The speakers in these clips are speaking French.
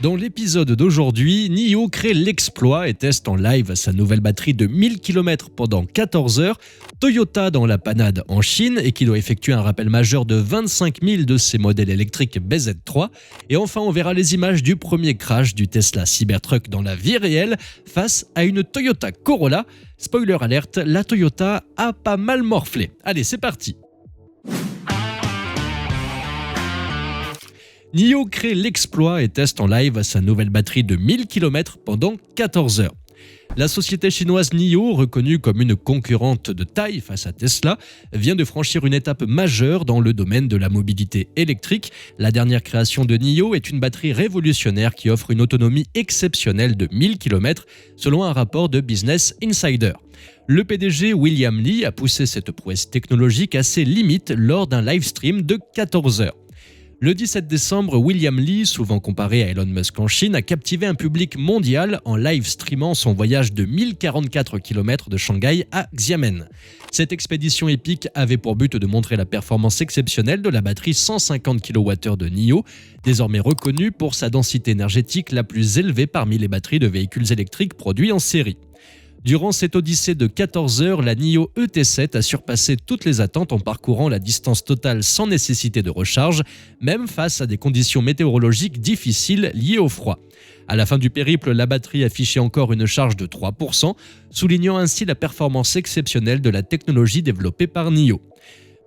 Dans l'épisode d'aujourd'hui, NIO crée l'exploit et teste en live sa nouvelle batterie de 1000 km pendant 14 heures. Toyota dans la panade en Chine et qui doit effectuer un rappel majeur de 25 000 de ses modèles électriques BZ3. Et enfin, on verra les images du premier crash du Tesla Cybertruck dans la vie réelle face à une Toyota Corolla. Spoiler alerte, la Toyota a pas mal morflé. Allez, c'est parti. NIO crée l'exploit et teste en live sa nouvelle batterie de 1000 km pendant 14 heures. La société chinoise NIO, reconnue comme une concurrente de taille face à Tesla, vient de franchir une étape majeure dans le domaine de la mobilité électrique. La dernière création de NIO est une batterie révolutionnaire qui offre une autonomie exceptionnelle de 1000 km selon un rapport de Business Insider. Le PDG William Li a poussé cette prouesse technologique à ses limites lors d'un live stream de 14 heures. Le 17 décembre, William Li, souvent comparé à Elon Musk en Chine, a captivé un public mondial en live streamant son voyage de 1044 km de Shanghai à Xiamen. Cette expédition épique avait pour but de montrer la performance exceptionnelle de la batterie 150 kWh de NIO, désormais reconnue pour sa densité énergétique la plus élevée parmi les batteries de véhicules électriques produits en série. Durant cette odyssée de 14 heures, la NIO ET7 a surpassé toutes les attentes en parcourant la distance totale sans nécessité de recharge, même face à des conditions météorologiques difficiles liées au froid. À la fin du périple, la batterie affichait encore une charge de 3%, soulignant ainsi la performance exceptionnelle de la technologie développée par NIO.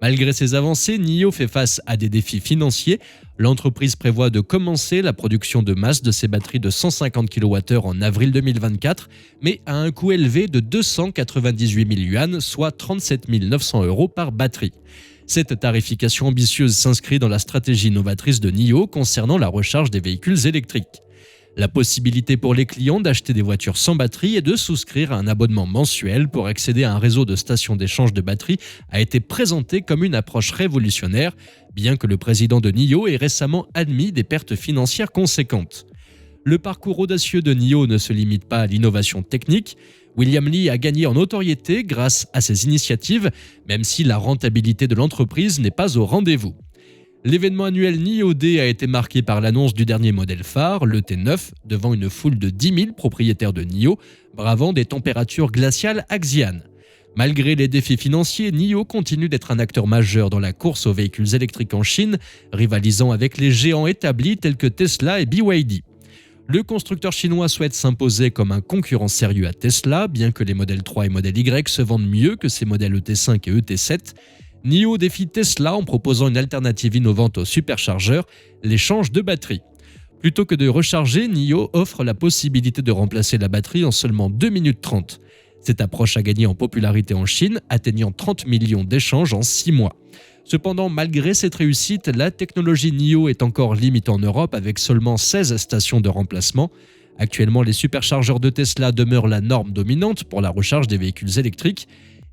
Malgré ces avancées, NIO fait face à des défis financiers. L'entreprise prévoit de commencer la production de masse de ses batteries de 150 kWh en avril 2024, mais à un coût élevé de 298 000 yuan, soit 37 900 € par batterie. Cette tarification ambitieuse s'inscrit dans la stratégie novatrice de NIO concernant la recharge des véhicules électriques. La possibilité pour les clients d'acheter des voitures sans batterie et de souscrire à un abonnement mensuel pour accéder à un réseau de stations d'échange de batteries a été présentée comme une approche révolutionnaire, bien que le président de NIO ait récemment admis des pertes financières conséquentes. Le parcours audacieux de NIO ne se limite pas à l'innovation technique. William Li a gagné en notoriété grâce à ses initiatives, même si la rentabilité de l'entreprise n'est pas au rendez-vous. L'événement annuel NIO Day a été marqué par l'annonce du dernier modèle phare, le T9, devant une foule de 10 000 propriétaires de NIO, bravant des températures glaciales à Xi'an. Malgré les défis financiers, NIO continue d'être un acteur majeur dans la course aux véhicules électriques en Chine, rivalisant avec les géants établis tels que Tesla et BYD. Le constructeur chinois souhaite s'imposer comme un concurrent sérieux à Tesla, bien que les modèles 3 et modèle Y se vendent mieux que ses modèles ET5 et ET7. NIO défie Tesla en proposant une alternative innovante au superchargeur, l'échange de batterie. Plutôt que de recharger, NIO offre la possibilité de remplacer la batterie en seulement 2 minutes 30. Cette approche a gagné en popularité en Chine, atteignant 30 millions d'échanges en 6 mois. Cependant, malgré cette réussite, la technologie NIO est encore limitée en Europe avec seulement 16 stations de remplacement. Actuellement, les superchargeurs de Tesla demeurent la norme dominante pour la recharge des véhicules électriques.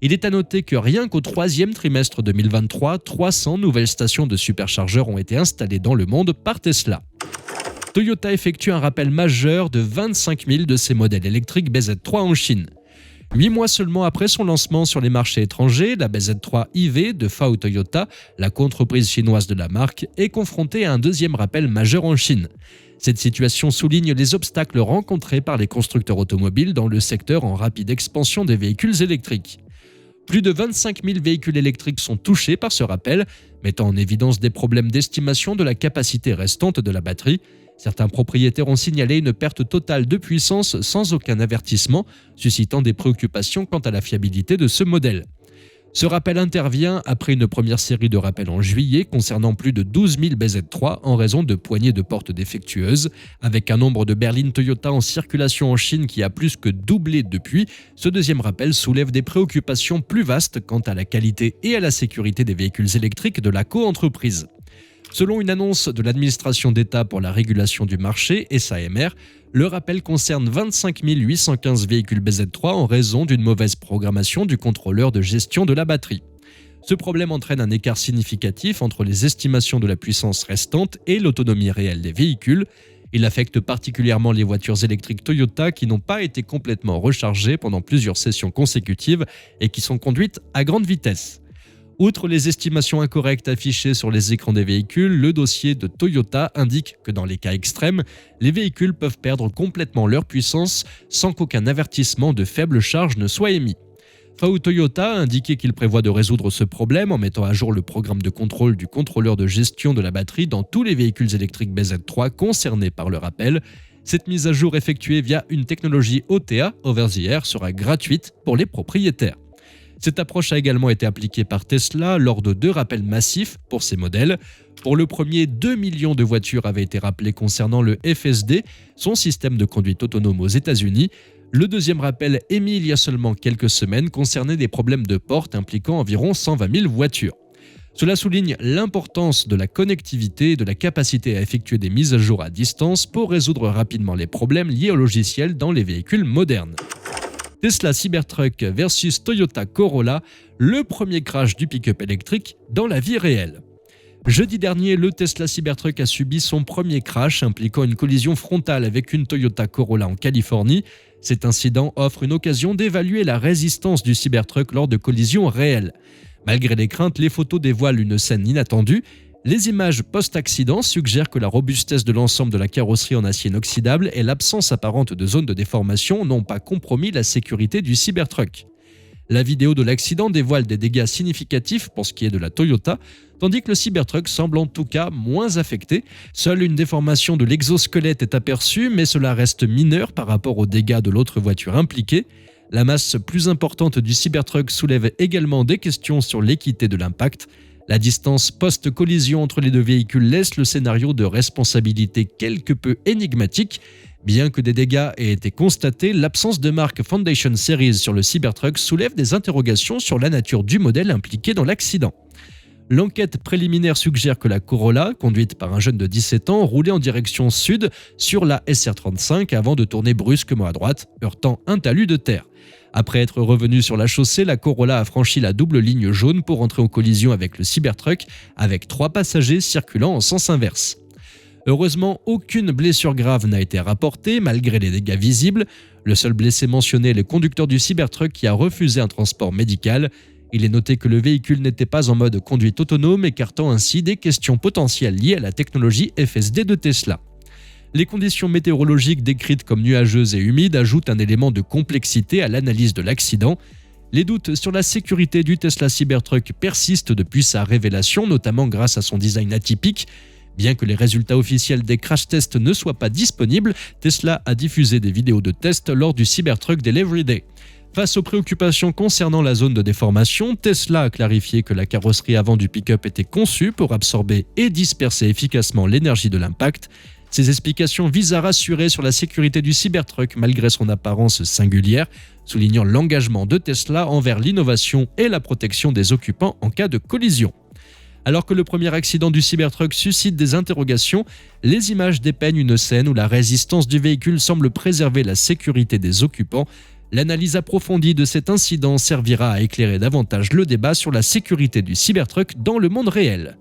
Il est à noter que rien qu'au troisième trimestre 2023, 300 nouvelles stations de superchargeurs ont été installées dans le monde par Tesla. Toyota effectue un rappel majeur de 25 000 de ses modèles électriques BZ3 en Chine. 8 mois seulement après son lancement sur les marchés étrangers, la BZ3 EV de FAW Toyota, la coentreprise chinoise de la marque, est confrontée à un deuxième rappel majeur en Chine. Cette situation souligne les obstacles rencontrés par les constructeurs automobiles dans le secteur en rapide expansion des véhicules électriques. Plus de 25 000 véhicules électriques sont touchés par ce rappel, mettant en évidence des problèmes d'estimation de la capacité restante de la batterie. Certains propriétaires ont signalé une perte totale de puissance sans aucun avertissement, suscitant des préoccupations quant à la fiabilité de ce modèle. Ce rappel intervient après une première série de rappels en juillet concernant plus de 12 000 BZ3 en raison de poignées de portes défectueuses. Avec un nombre de berlines Toyota en circulation en Chine qui a plus que doublé depuis, ce deuxième rappel soulève des préoccupations plus vastes quant à la qualité et à la sécurité des véhicules électriques de la coentreprise. Selon une annonce de l'administration d'État pour la régulation du marché, SAMR, le rappel concerne 25 815 véhicules BZ3 en raison d'une mauvaise programmation du contrôleur de gestion de la batterie. Ce problème entraîne un écart significatif entre les estimations de la puissance restante et l'autonomie réelle des véhicules. Il affecte particulièrement les voitures électriques Toyota qui n'ont pas été complètement rechargées pendant plusieurs sessions consécutives et qui sont conduites à grande vitesse. Outre les estimations incorrectes affichées sur les écrans des véhicules, le dossier de Toyota indique que dans les cas extrêmes, les véhicules peuvent perdre complètement leur puissance sans qu'aucun avertissement de faible charge ne soit émis. FAW Toyota a indiqué qu'il prévoit de résoudre ce problème en mettant à jour le programme de contrôle du contrôleur de gestion de la batterie dans tous les véhicules électriques BZ3 concernés par le rappel. Cette mise à jour effectuée via une technologie OTA, Over the Air, sera gratuite pour les propriétaires. Cette approche a également été appliquée par Tesla lors de 2 rappels massifs pour ces modèles. Pour le premier, 2 millions de voitures avaient été rappelées concernant le FSD, son système de conduite autonome aux États-Unis. Le deuxième rappel, émis il y a seulement quelques semaines, concernait des problèmes de porte impliquant environ 120 000 voitures. Cela souligne l'importance de la connectivité et de la capacité à effectuer des mises à jour à distance pour résoudre rapidement les problèmes liés au logiciel dans les véhicules modernes. Tesla Cybertruck versus Toyota Corolla, le premier crash du pick-up électrique dans la vie réelle. Jeudi dernier, le Tesla Cybertruck a subi son premier crash impliquant une collision frontale avec une Toyota Corolla en Californie. Cet incident offre une occasion d'évaluer la résistance du Cybertruck lors de collisions réelles. Malgré les craintes, les photos dévoilent une scène inattendue. Les images post-accident suggèrent que la robustesse de l'ensemble de la carrosserie en acier inoxydable et l'absence apparente de zones de déformation n'ont pas compromis la sécurité du Cybertruck. La vidéo de l'accident dévoile des dégâts significatifs pour ce qui est de la Toyota, tandis que le Cybertruck semble en tout cas moins affecté. Seule une déformation de l'exosquelette est aperçue, mais cela reste mineur par rapport aux dégâts de l'autre voiture impliquée. La masse plus importante du Cybertruck soulève également des questions sur l'équité de l'impact. La distance post-collision entre les deux véhicules laisse le scénario de responsabilité quelque peu énigmatique. Bien que des dégâts aient été constatés, l'absence de marque Foundation Series sur le Cybertruck soulève des interrogations sur la nature du modèle impliqué dans l'accident. L'enquête préliminaire suggère que la Corolla, conduite par un jeune de 17 ans, roulait en direction sud sur la SR35 avant de tourner brusquement à droite, heurtant un talus de terre. Après être revenue sur la chaussée, la Corolla a franchi la double ligne jaune pour entrer en collision avec le Cybertruck, avec 3 passagers circulant en sens inverse. Heureusement, aucune blessure grave n'a été rapportée malgré les dégâts visibles. Le seul blessé mentionné est le conducteur du Cybertruck qui a refusé un transport médical. Il est noté que le véhicule n'était pas en mode conduite autonome, écartant ainsi des questions potentielles liées à la technologie FSD de Tesla. Les conditions météorologiques décrites comme nuageuses et humides ajoutent un élément de complexité à l'analyse de l'accident. Les doutes sur la sécurité du Tesla Cybertruck persistent depuis sa révélation, notamment grâce à son design atypique. Bien que les résultats officiels des crash tests ne soient pas disponibles, Tesla a diffusé des vidéos de tests lors du Cybertruck Delivery Day. Face aux préoccupations concernant la zone de déformation, Tesla a clarifié que la carrosserie avant du pick-up était conçue pour absorber et disperser efficacement l'énergie de l'impact. Ces explications visent à rassurer sur la sécurité du Cybertruck malgré son apparence singulière, soulignant l'engagement de Tesla envers l'innovation et la protection des occupants en cas de collision. Alors que le premier accident du Cybertruck suscite des interrogations, les images dépeignent une scène où la résistance du véhicule semble préserver la sécurité des occupants. L'analyse approfondie de cet incident servira à éclairer davantage le débat sur la sécurité du Cybertruck dans le monde réel.